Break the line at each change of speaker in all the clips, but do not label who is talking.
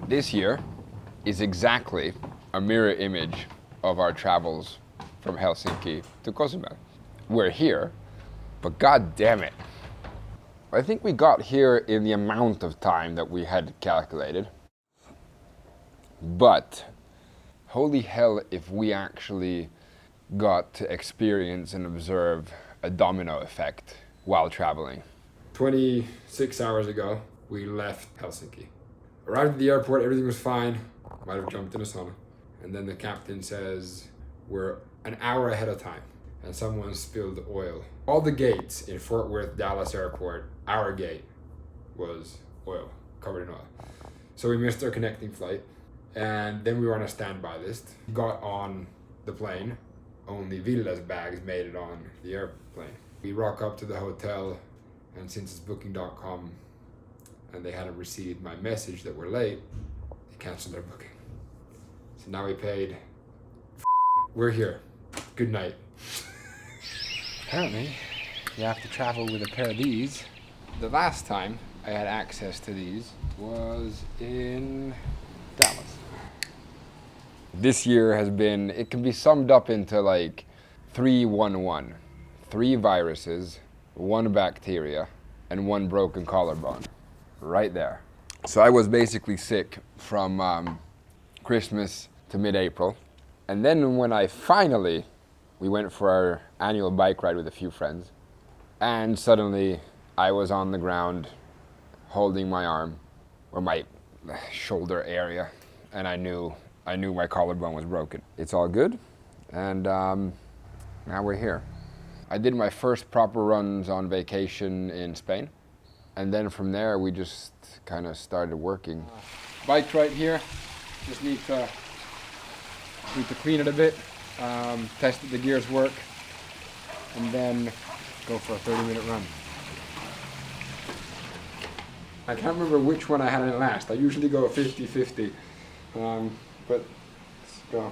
This year is exactly a mirror image of our travels from Helsinki to Cozumel. We're here, but god damn it. I think we got here in the amount of time that we had calculated. But holy hell if we actually got to experience and observe a domino effect while traveling. 26 hours ago, we left Helsinki. Arrived at the airport, everything was fine. Might have jumped in a sauna. And then the captain says, we're an hour ahead of time. And someone spilled oil. All the gates in Fort Worth, Dallas Airport, our gate was oil, covered in oil. So we missed our connecting flight. And then we were on a standby list. Got on the plane. Only Ville's bags made it on the airplane. We rock up to the hotel, and since it's booking.com and they hadn't received my message that we're late, they canceled their booking. So now we paid. We're here. Good night. Apparently, you have to travel with a pair of these. The last time I had access to these was in Dallas. This year has been, it can be summed up into like 3-1-1. 3 viruses, 1 bacteria, and 1 broken collarbone. Right there. So I was basically sick from Christmas to mid-April. And then when we went for our annual bike ride with a few friends, and suddenly I was on the ground holding my arm, or my shoulder area, and I knew my collarbone was broken. It's all good, and now we're here. I did my first proper runs on vacation in Spain, and then from there we just kind of started working. Bike right here, just need to clean it a bit, test that the gears work, and then go for a 30-minute run. I can't remember which one I had in last. I usually go 50-50. But let's go.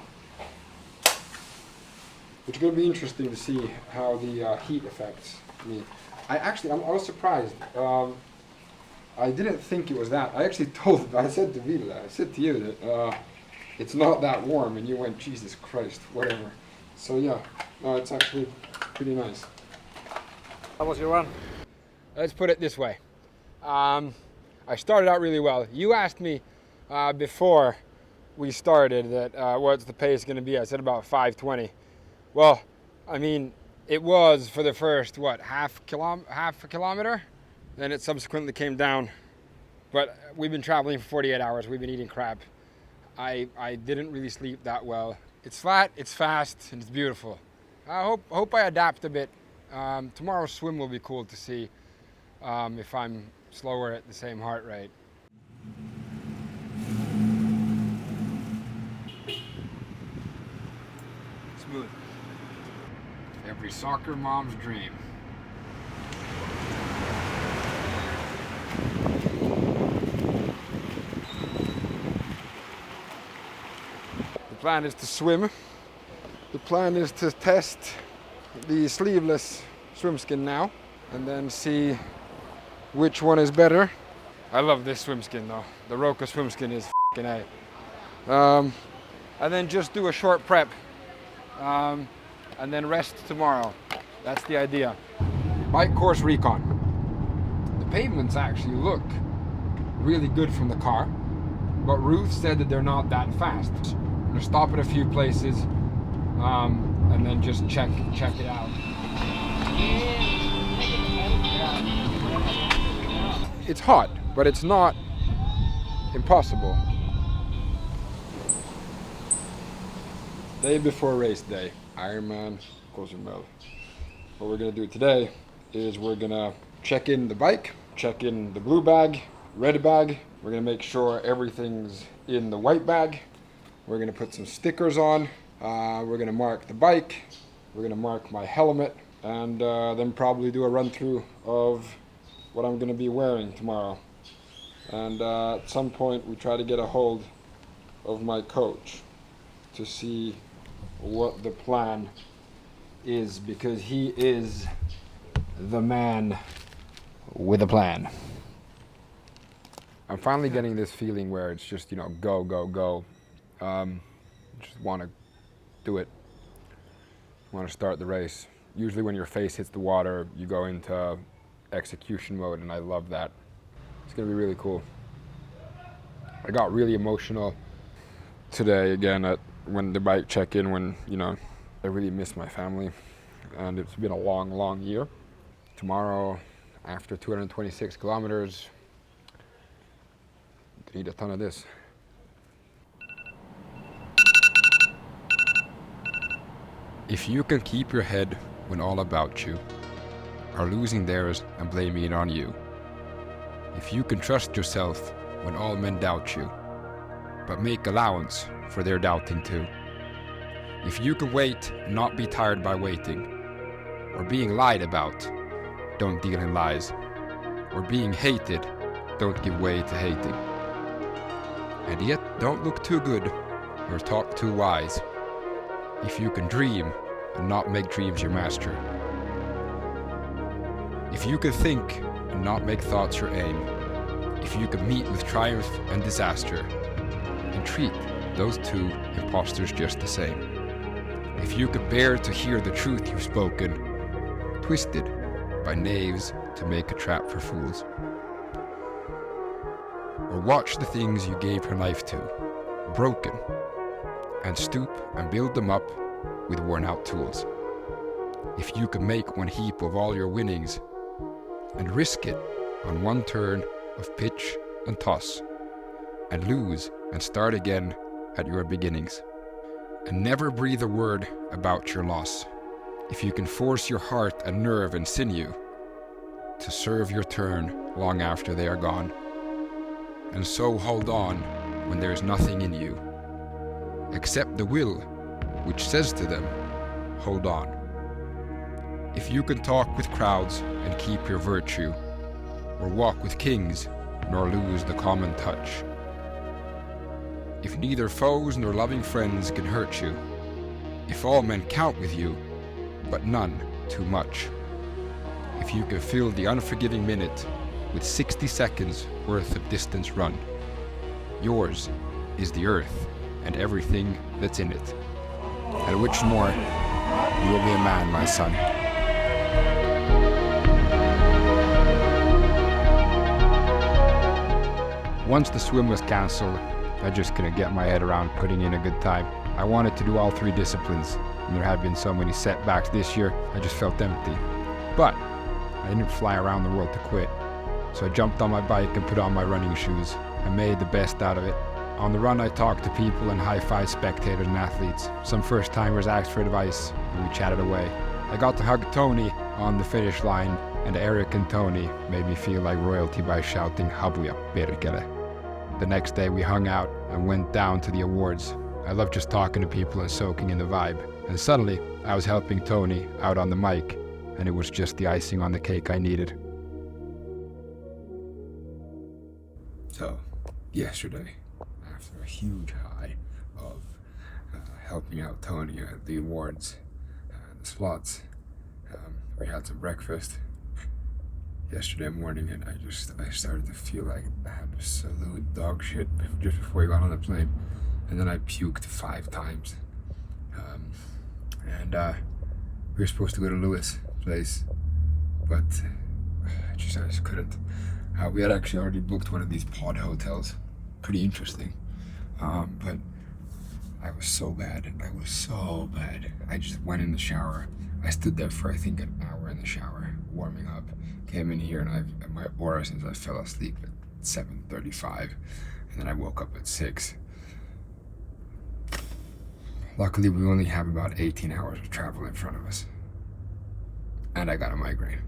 It's going to be interesting to see how the heat affects me. I was surprised. I didn't think it was that. I said to Vila, I said to you that it's not that warm, and you went, Jesus Christ, whatever. So yeah, it's actually pretty nice.
How was your run?
Let's put it this way. I started out really well. You asked me before we started that what's the pace going to be? I said about 5:20. Well, I mean, it was for the first half a kilometer, then it subsequently came down. But we've been traveling for 48 hours. We've been eating crap. I didn't really sleep that well. It's flat, it's fast, and it's beautiful. I hope I adapt a bit. Tomorrow's swim will be cool to see if I'm slower at the same heart rate. Smooth. Every soccer mom's dream. The plan is to swim. The plan is to test the sleeveless swim skin now and then see which one is better. I love this swim skin though. The Roka swim skin is f***ing A. And then just do a short prep. And then rest tomorrow. That's the idea. Bike course recon. The pavements actually look really good from the car, but Ruth said that they're not that fast. I'm gonna stop at a few places and then just check it out. It's hot, but it's not impossible. Day before race day, IRONMAN Cozumel. What we're gonna do today is we're gonna check in the bike, check in the blue bag, red bag. We're gonna make sure everything's in the white bag. We're gonna put some stickers on. We're gonna mark the bike. We're gonna mark my helmet, and then probably do a run through of what I'm gonna be wearing tomorrow. And at some point we try to get a hold of my coach to see what the plan is, because he is the man with a plan. I'm finally getting this feeling where it's just, go, go, go. Just want to do it. Want to start the race. Usually when your face hits the water, you go into execution mode, and I love that. It's going to be really cool. I got really emotional today again when the bike check-in, when, I really miss my family. And it's been a long, long year. Tomorrow, after 226 kilometers, I need a ton of this. If you can keep your head when all about you are losing theirs and blaming it on you. If you can trust yourself when all men doubt you, but make allowance for their doubting too. If you can wait and not be tired by waiting, or being lied about, don't deal in lies, or being hated, don't give way to hating. And yet don't look too good or talk too wise. If you can dream and not make dreams your master. If you can think and not make thoughts your aim. If you can meet with triumph and disaster and treat those two impostors just the same. If you can bear to hear the truth you've spoken, twisted by knaves to make a trap for fools. Or watch the things you gave your life to, broken, and stoop and build them up with worn-out tools. If you can make one heap of all your winnings and risk it on one turn of pitch and toss, and lose and start again at your beginnings, and never breathe a word about your loss. If you can force your heart and nerve and sinew to serve your turn long after they are gone, and so hold on when there is nothing in you, except the will which says to them, hold on. If you can talk with crowds and keep your virtue, or walk with kings nor lose the common touch. If neither foes nor loving friends can hurt you, if all men count with you, but none too much. If you can fill the unforgiving minute with 60 seconds worth of distance run, yours is the earth and everything that's in it. At which more, you will be a man, my son. Once the swim was cancelled, I just couldn't get my head around putting in a good time. I wanted to do all three disciplines, and there had been so many setbacks this year, I just felt empty. But I didn't fly around the world to quit. So I jumped on my bike and put on my running shoes and made the best out of it. On the run I talked to people and high-fived spectators and athletes. Some first-timers asked for advice and we chatted away. I got to hug Tony on the finish line, and Eric and Tony made me feel like royalty by shouting Habuja perkele. The next day we hung out and went down to the awards. I love just talking to people and soaking in the vibe. And suddenly I was helping Tony out on the mic, and it was just the icing on the cake I needed. So, yesterday, after a huge high of helping out Tony at the awards, the slots, we had some breakfast yesterday morning, and I started to feel like absolute dog shit just before we got on the plane, and then I puked 5 times. We were supposed to go to Lewis' place, but I just couldn't. We had actually already booked one of these pod hotels. Pretty interesting. But I was so bad. I just went in the shower. I stood there for I think an hour in the shower, warming up. Came in here and my aura since I fell asleep at 7:35, and then I woke up at 6. Luckily, we only have about 18 hours of travel in front of us. And I got a migraine.